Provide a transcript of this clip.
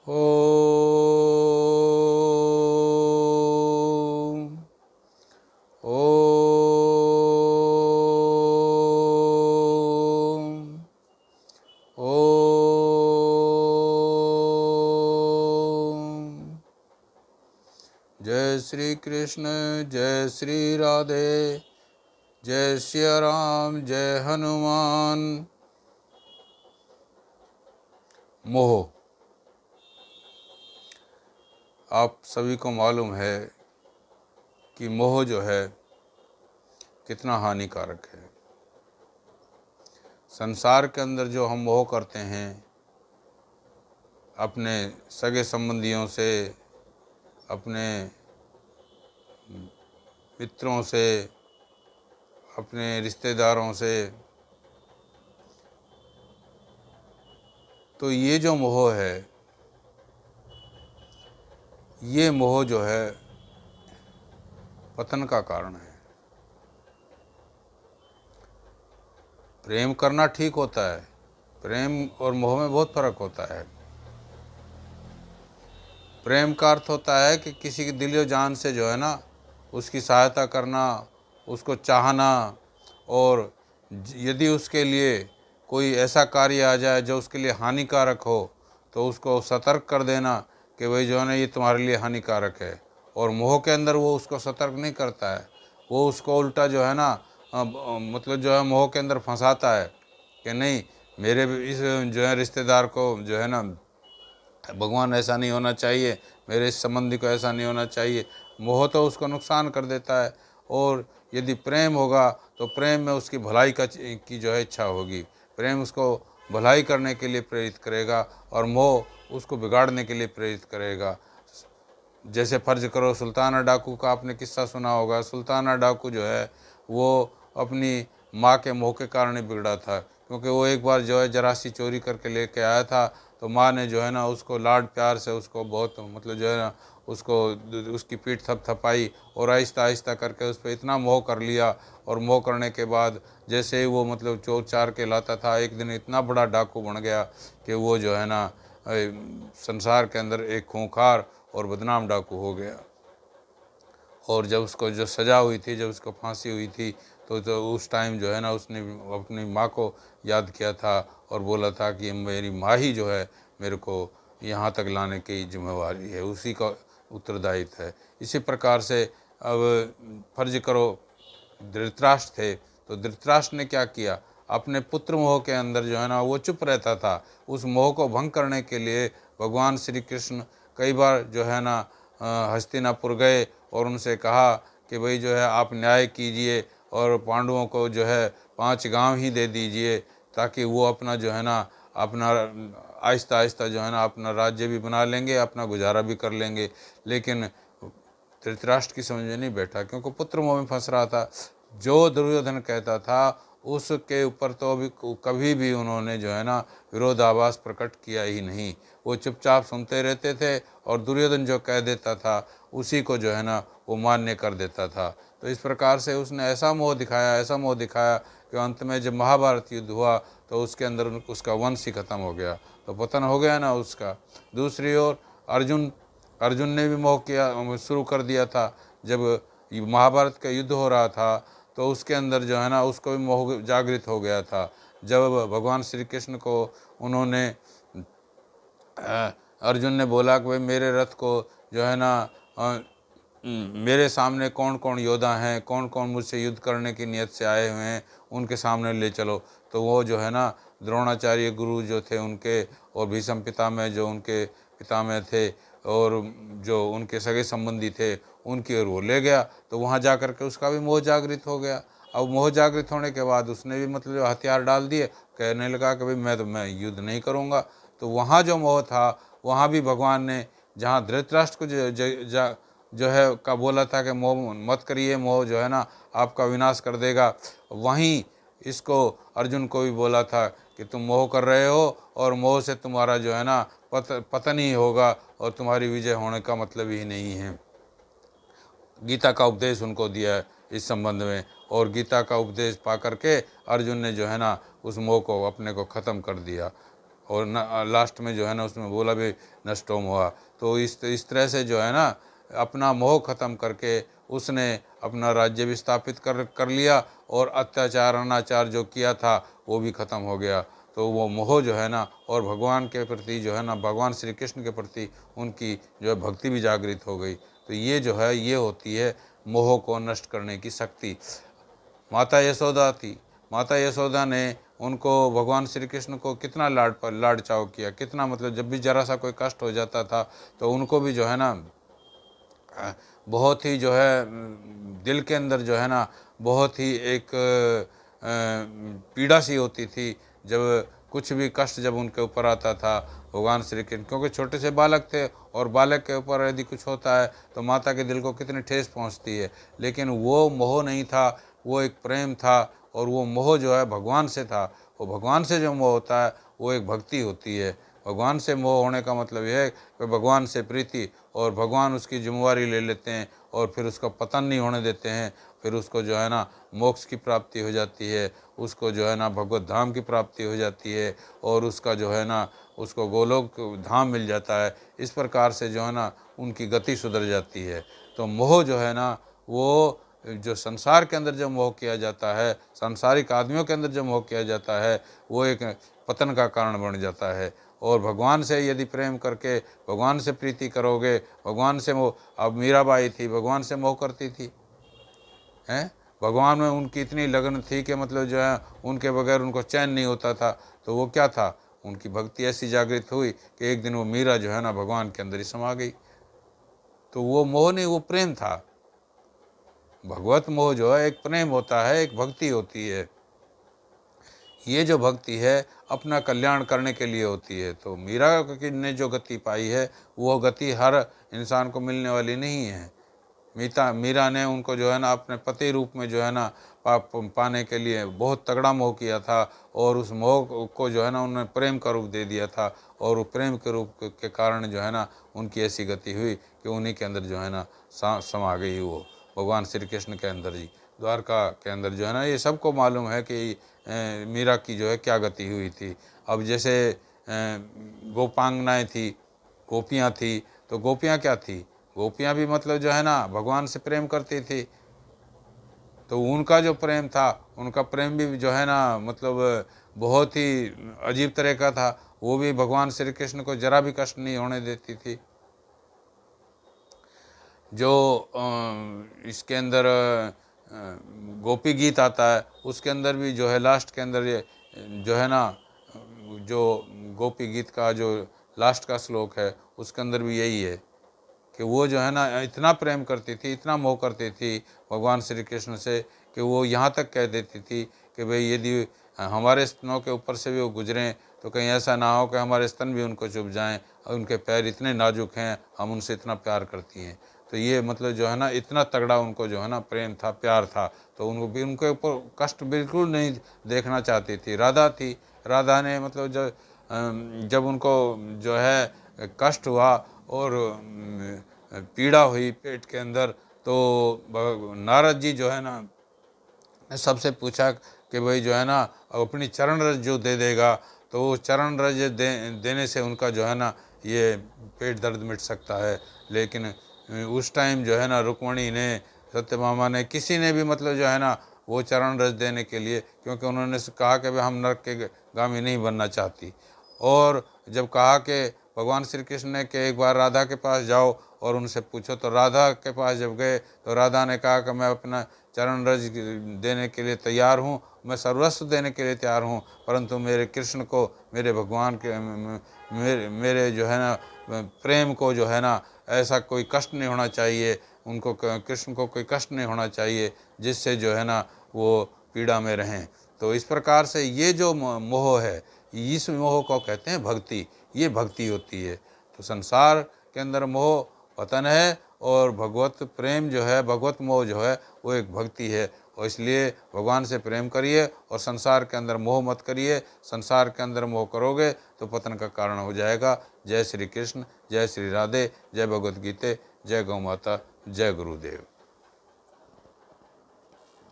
ओम ओम ओम। जय श्री कृष्ण जय श्री राधे, जय सिया राम जय हनुमान। मोह, आप सभी को मालूम है कि मोह जो है कितना हानिकारक है। संसार के अंदर जो हम मोह करते हैं अपने सगे संबंधियों से, अपने मित्रों से, अपने रिश्तेदारों से, तो ये जो मोह है, ये मोह जो है पतन का कारण है। प्रेम करना ठीक होता है, प्रेम और मोह में बहुत फर्क होता है। प्रेम का अर्थ होता है कि किसी की दिलो जान से जो है ना उसकी सहायता करना, उसको चाहना, और यदि उसके लिए कोई ऐसा कार्य आ जाए जो उसके लिए हानिकारक हो तो उसको सतर्क कर देना कि भाई जो है ना ये तुम्हारे लिए हानिकारक है। और मोह के अंदर वो उसको सतर्क नहीं करता है, वो उसको उल्टा जो है ना मतलब जो है मोह के अंदर फंसाता है कि नहीं, मेरे इस जो है रिश्तेदार को जो है ना भगवान ऐसा नहीं होना चाहिए, मेरे इस संबंधी को ऐसा नहीं होना चाहिए। मोह तो उसको नुकसान कर देता है। और यदि प्रेम होगा तो प्रेम में उसकी भलाई की जो है इच्छा होगी, प्रेम उसको भलाई करने के लिए प्रेरित करेगा और मोह उसको बिगाड़ने के लिए प्रेरित करेगा। जैसे फर्ज करो सुल्ताना डाकू का आपने किस्सा सुना होगा। सुल्ताना डाकू जो है वो अपनी माँ के मोह के कारण ही बिगड़ा था, क्योंकि वो एक बार जो है जरासी चोरी करके लेके आया था, तो माँ ने जो है ना उसको लाड प्यार से उसको बहुत मतलब जो है ना उसको उसकी पीठ थपथपाई और आहिस्ता आहिस्ता करके उस पर इतना मोह कर लिया। और मोह करने के बाद जैसे ही वो मतलब चोर चार के लाता था, एक दिन इतना बड़ा डाकू बन गया कि वो जो है ना संसार के अंदर एक खूंखार और बदनाम डाकू हो गया। और जब उसको जो सज़ा हुई थी, जब उसको फांसी हुई थी, तो उस टाइम जो है ना उसने अपनी माँ को याद किया था और बोला था कि मेरी माँ ही जो है मेरे को यहाँ तक लाने की जिम्मेवारी है, उसी का उत्तरदायित्व है। इसी प्रकार से अब फर्ज करो धृतराष्ट्र थे, तो धृतराष्ट्र ने क्या किया, अपने पुत्र मोह के अंदर जो है ना वो चुप रहता था। उस मोह को भंग करने के लिए भगवान श्री कृष्ण कई बार जो है ना हस्तिनापुर गए और उनसे कहा कि भाई जो है आप न्याय कीजिए और पांडवों को जो है 5 गांव ही दे दीजिए, ताकि वो अपना जो है ना अपना आहिस्ता आहिस्ता जो है ना अपना राज्य भी बना लेंगे, अपना गुजारा भी कर लेंगे। लेकिन धृतराष्ट्र की समझ में नहीं बैठा, क्योंकि पुत्र मोह में फंस रहा था। जो दुर्योधन कहता था उसके ऊपर तो अभी कभी भी उन्होंने जो है ना विरोधाभास प्रकट किया ही नहीं। वो चुपचाप सुनते रहते थे और दुर्योधन जो कह देता था उसी को जो है ना वो मान्य कर देता था। तो इस प्रकार से उसने ऐसा मोह दिखाया, ऐसा मोह दिखाया कि अंत में जब महाभारत युद्ध हुआ तो उसके अंदर उसका वंश ही खत्म हो गया, तो पतन हो गया ना उसका। दूसरी ओर अर्जुन ने भी मोह किया, शुरू कर दिया था। जब महाभारत का युद्ध हो रहा था तो उसके अंदर जो है ना उसको भी मोह जागृत हो गया था। जब भगवान श्री कृष्ण को उन्होंने अर्जुन ने बोला कि भाई मेरे रथ को जो है ना मेरे सामने कौन कौन योद्धा हैं, कौन कौन मुझसे युद्ध करने की नियत से आए हुए हैं, उनके सामने ले चलो। तो वो जो है ना द्रोणाचार्य गुरु जो थे उनके, और भीष्म पितामह जो उनके पितामह थे, और जो उनके सगे संबंधी थे उनकी ओर वो ले गया। तो वहाँ जा कर के उसका भी मोह जागृत हो गया। अब मोह जागृत होने के बाद उसने भी मतलब हथियार डाल दिए, कहने लगा कि भाई मैं युद्ध नहीं करूँगा। तो वहाँ जो मोह था वहाँ भी भगवान ने जहाँ धृतराष्ट्र को जो है का बोला था कि मोह मत करिए, मोह जो है ना आपका विनाश कर देगा, वहीं इसको अर्जुन को भी बोला था कि तुम मोह कर रहे हो और मोह से तुम्हारा जो है ना पतन ही होगा और तुम्हारी विजय होने का मतलब ही नहीं है। गीता का उपदेश उनको दिया है इस संबंध में, और गीता का उपदेश पा करके अर्जुन ने जो है ना उस मोह को अपने को ख़त्म कर दिया। और लास्ट में जो है ना उसमें बोला भी नष्टोम हुआ। तो इस तरह से जो है ना अपना मोह ख़त्म करके उसने अपना राज्य भी स्थापित कर लिया और अत्याचार अनाचार जो किया था वो भी ख़त्म हो गया। तो वो मोह जो है ना और भगवान के प्रति जो है ना भगवान श्री कृष्ण के प्रति उनकी जो है भक्ति भी जागृत हो गई। तो ये जो है ये होती है मोह को नष्ट करने की शक्ति। माता यशोदा थी, माता यशोदा ने उनको भगवान श्री कृष्ण को कितना लाड चाव किया, कितना मतलब जब भी जरा सा कोई कष्ट हो जाता था तो उनको भी जो है ना बहुत ही जो है दिल के अंदर जो है ना बहुत ही एक पीड़ा सी होती थी जब कुछ भी कष्ट जब उनके ऊपर आता था भगवान श्री कृष्ण, क्योंकि छोटे से बालक थे और बालक के ऊपर यदि कुछ होता है तो माता के दिल को कितनी ठेस पहुंचती है। लेकिन वो मोह नहीं था, वो एक प्रेम था और वो मोह जो है भगवान से था। वो भगवान से जो मोह होता है वो एक भक्ति होती है। भगवान से मोह होने का मतलब यह है कि भगवान से प्रीति और भगवान उसकी जिम्मेवारी ले लेते हैं और फिर उसका पतन नहीं होने देते हैं। फिर उसको जो है ना मोक्ष की प्राप्ति हो जाती है, उसको जो है ना भगवत धाम की प्राप्ति हो जाती है और उसका जो है ना उसको गोलोक धाम मिल जाता है। इस प्रकार से जो है ना उनकी गति सुधर जाती है। तो मोह जो है ना वो जो संसार के अंदर जो मोह किया जाता है, सांसारिक आदमियों के अंदर जो मोह किया जाता है वो एक पतन का कारण बन जाता है। और भगवान से यदि प्रेम करके भगवान से प्रीति करोगे, भगवान से मोह, अब मीराबाई थी भगवान से मोह करती थी हैं, भगवान में उनकी इतनी लगन थी कि मतलब जो है उनके बगैर उनको चैन नहीं होता था। तो वो क्या था, उनकी भक्ति ऐसी जागृत हुई कि एक दिन वो मीरा जो है ना भगवान के अंदर ही समा गई। तो वो मोह नहीं, वो प्रेम था। भगवत मोह जो है एक प्रेम होता है, एक भक्ति होती है। ये जो भक्ति है अपना कल्याण करने के लिए होती है। तो मीरा ने जो गति पाई है वो गति हर इंसान को मिलने वाली नहीं है। मीरा ने उनको जो है ना अपने पति रूप में जो है ना पाने के लिए बहुत तगड़ा मोह किया था और उस मोह को जो है ना उन्होंने प्रेम का रूप दे दिया था और वो प्रेम के रूप के कारण जो है ना उनकी ऐसी गति हुई कि उन्हीं के अंदर जो है ना समा गई वो भगवान श्री कृष्ण के अंदर ही, द्वारका के अंदर जो है ना। ये सबको मालूम है कि मीरा की जो है क्या गति हुई थी। अब जैसे गोपांगनाएँ थी, गोपियाँ थी, तो गोपियाँ क्या थी, गोपियाँ भी मतलब जो है ना भगवान से प्रेम करती थी। तो उनका जो प्रेम था, उनका प्रेम भी जो है ना मतलब बहुत ही अजीब तरह का था। वो भी भगवान श्री कृष्ण को जरा भी कष्ट नहीं होने देती थी। जो इसके अंदर गोपी गीत आता है उसके अंदर भी जो है लास्ट के अंदर ये जो है ना जो गोपी गीत का जो लास्ट का श्लोक है उसके अंदर भी यही है कि वो जो है ना इतना प्रेम करती थी, इतना मोह करती थी भगवान श्री कृष्ण से कि वो यहाँ तक कह देती थी कि भाई यदि हमारे स्तनों के ऊपर से भी वो गुजरें तो कहीं ऐसा ना हो कि हमारे स्तन भी उनको चुभ जाएं और उनके पैर इतने नाजुक हैं, हम उनसे इतना प्यार करती हैं। तो ये मतलब जो है ना इतना तगड़ा उनको जो है ना प्रेम था, प्यार था। तो उनको भी उनके ऊपर कष्ट बिल्कुल नहीं देखना चाहती थी। राधा थी, राधा ने मतलब जब उनको जो है कष्ट हुआ और पीड़ा हुई पेट के अंदर तो नारद जी जो है ना सबसे पूछा कि भाई जो है ना अपनी चरण रज जो दे देगा तो वो चरण रज देने से उनका जो है ना ये पेट दर्द मिट सकता है। लेकिन उस टाइम जो है ना रुक्मणी ने, सत्यभामा ने, किसी ने भी मतलब जो है ना वो चरण रज देने के लिए, क्योंकि उन्होंने कहा कि भाई हम नरक के गामी नहीं बनना चाहती। और जब कहा कि भगवान श्री कृष्ण ने कि एक बार राधा के पास जाओ और उनसे पूछो, तो राधा के पास जब गए तो राधा ने कहा कि मैं अपना चरण रज देने के लिए तैयार हूँ, मैं सर्वस्व देने के लिए तैयार हूँ, परंतु मेरे कृष्ण को, मेरे भगवान के मेरे जो है ना प्रेम को जो है ना ऐसा कोई कष्ट नहीं होना चाहिए, उनको कृष्ण को कोई कष्ट नहीं होना चाहिए जिससे जो है ना वो पीड़ा में रहें। तो इस प्रकार से ये जो मोह है, इस मोह को कहते हैं भक्ति। ये भक्ति होती है। तो संसार के अंदर मोह पतन है और भगवत प्रेम जो है, भगवत मोह जो है वो एक भक्ति है। और इसलिए भगवान से प्रेम करिए और संसार के अंदर मोह मत करिए। संसार के अंदर मोह करोगे तो पतन का कारण हो जाएगा। जय श्री कृष्ण, जय श्री राधे, जय भगवत गीते, जय गौ माता, जय गुरुदेव।